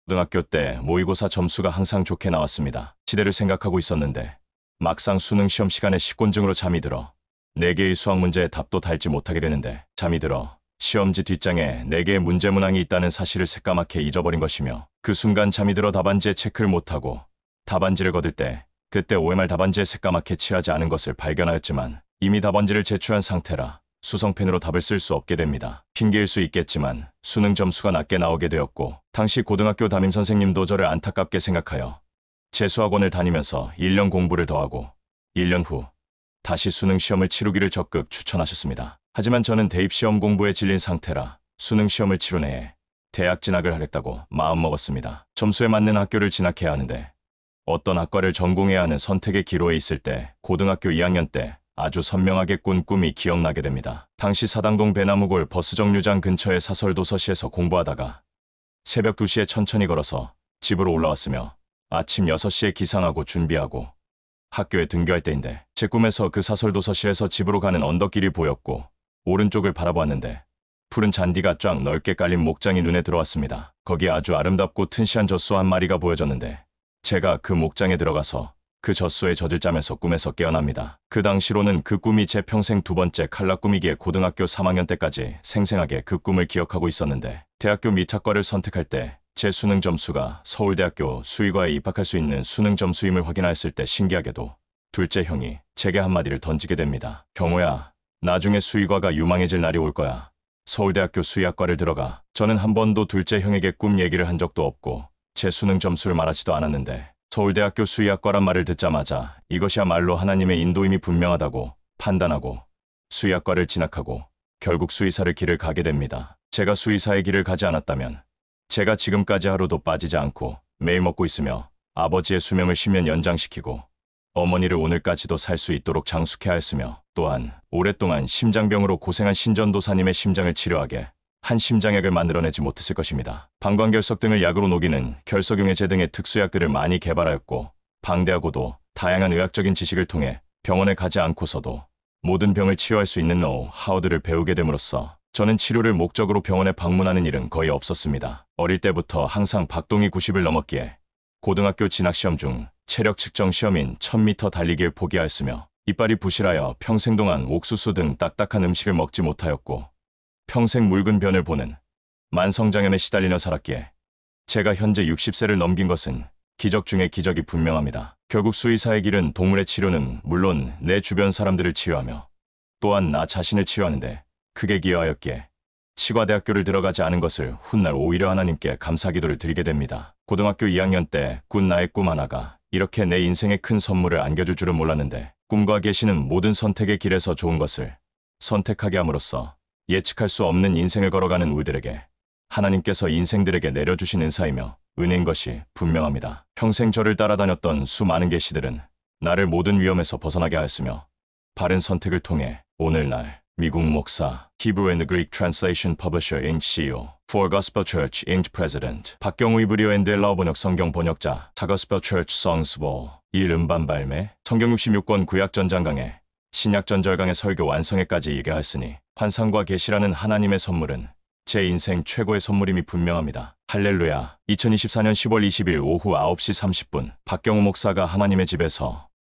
고등학교 때 모의고사 점수가 항상 좋게 나왔습니다. 시대를 생각하고 있었는데 막상 수능 시험 시간에 식곤증으로 잠이 들어 4개의 수학 문제의 답도 달지 못하게 되는데 잠이 들어 시험지 뒷장에 4개의 문제 문항이 있다는 사실을 새까맣게 잊어버린 것이며 그 순간 잠이 들어 답안지에 체크를 못하고 답안지를 거둘 때 그때 OMR 답안지에 새까맣게 칠하지 않은 것을 발견하였지만 이미 답안지를 제출한 상태라 수성펜으로 답을 쓸 수 없게 됩니다. 핑계일 수 있겠지만 수능 점수가 낮게 나오게 되었고 당시 고등학교 담임선생님도 저를 안타깝게 생각하여 재수학원을 다니면서 1년 공부를 더하고 1년 후 다시 수능 시험을 치르기를 적극 추천하셨습니다. 하지만 저는 대입시험 공부에 질린 상태라 수능 시험을 치룬 해에 대학 진학을 하겠다고 마음먹었습니다. 점수에 맞는 학교를 진학해야 하는데 어떤 학과를 전공해야 하는 선택의 기로에 있을 때 고등학교 2학년 때 아주 선명하게 꾼 꿈이 기억나게 됩니다. 당시 사당동 배나무골 버스 정류장 근처의 사설도서시에서 공부하다가 새벽 2시에 천천히 걸어서 집으로 올라왔으며 아침 6시에 기상하고 준비하고 학교에 등교할 때인데 제 꿈에서 그 사설도서실에서 집으로 가는 언덕길이 보였고 오른쪽을 바라보았는데 푸른 잔디가 쫙 넓게 깔린 목장이 눈에 들어왔습니다. 거기에 아주 아름답고 튼실한 젖소 한 마리가 보여졌는데 제가 그 목장에 들어가서 그 젖소에 젖을 짜면서 꿈에서 깨어납니다. 그 당시로는 그 꿈이 제 평생 2번째 칼라 꿈이기에 고등학교 3학년 때까지 생생하게 그 꿈을 기억하고 있었는데 대학교 미탁과를 선택할 때 제 수능 점수가 서울대학교 수의과에 입학할 수 있는 수능 점수임을 확인하였을 때 신기하게도 둘째 형이 제게 한마디를 던지게 됩니다. 경호야, 나중에 수의과가 유망해질 날이 올 거야. 서울대학교 수의학과를 들어가. 저는 한 번도 둘째 형에게 꿈 얘기를 한 적도 없고 제 수능 점수를 말하지도 않았는데 서울대학교 수의학과란 말을 듣자마자 이것이야말로 하나님의 인도임이 분명하다고 판단하고 수의학과를 진학하고 결국 수의사를 길을 가게 됩니다. 제가 수의사의 길을 가지 않았다면 제가 지금까지 하루도 빠지지 않고 매일 먹고 있으며 아버지의 수명을 10년 연장시키고 어머니를 오늘까지도 살 수 있도록 장숙해 하였으며 또한 오랫동안 심장병으로 고생한 신전도사님의 심장을 치료하게 한 심장약을 만들어내지 못했을 것입니다. 방광결석 등을 약으로 녹이는 결석용해제 등의 특수약들을 많이 개발하였고 방대하고도 다양한 의학적인 지식을 통해 병원에 가지 않고서도 모든 병을 치유할 수 있는 노하우들을 배우게 됨으로써 저는 치료를 목적으로 병원에 방문하는 일은 거의 없었습니다. 어릴 때부터 항상 박동이 90을 넘었기에 고등학교 진학시험 중 체력 측정 시험인 1000m 달리기를 포기하였으며 이빨이 부실하여 평생 동안 옥수수 등 딱딱한 음식을 먹지 못하였고 평생 묽은 변을 보는 만성장염에 시달리며 살았기에 제가 현재 60세를 넘긴 것은 기적 중의 기적이 분명합니다. 결국 수의사의 길은 동물의 치료는 물론 내 주변 사람들을 치유하며 또한 나 자신을 치유하는데 크게 기여하였기에 치과대학교를 들어가지 않은 것을 훗날 오히려 하나님께 감사기도를 드리게 됩니다. 고등학교 2학년 때 꾼 나의 꿈 하나가 이렇게 내 인생에 큰 선물을 안겨줄 줄은 몰랐는데 꿈과 계시는 모든 선택의 길에서 좋은 것을 선택하게 함으로써 예측할 수 없는 인생을 걸어가는 우리들에게 하나님께서 인생들에게 내려주신 은사이며 은혜인 것이 분명합니다. 평생 저를 따라다녔던 수많은 계시들은 나를 모든 위험에서 벗어나게 하였으며 바른 선택을 통해 오늘날 미국 목사, Hebrew and Greek Translation Publisher Inc. CEO, For Gospel Church Inc. President, 박경우 이브리어 앤드 엘라어 번역 성경 번역자, The Gospel Church Songs Wall, 1 음반 발매, 성경 66권 구약 전장강에, 신약 전절강의 설교 완성회까지 얘기하였으니 환상과 계시라는 하나님의 선물은 제 인생 최고의 선물임이 분명합니다. 할렐루야. 2024년 10월 20일 오후 9시 30분 박경우 목사가 하나님의 집에서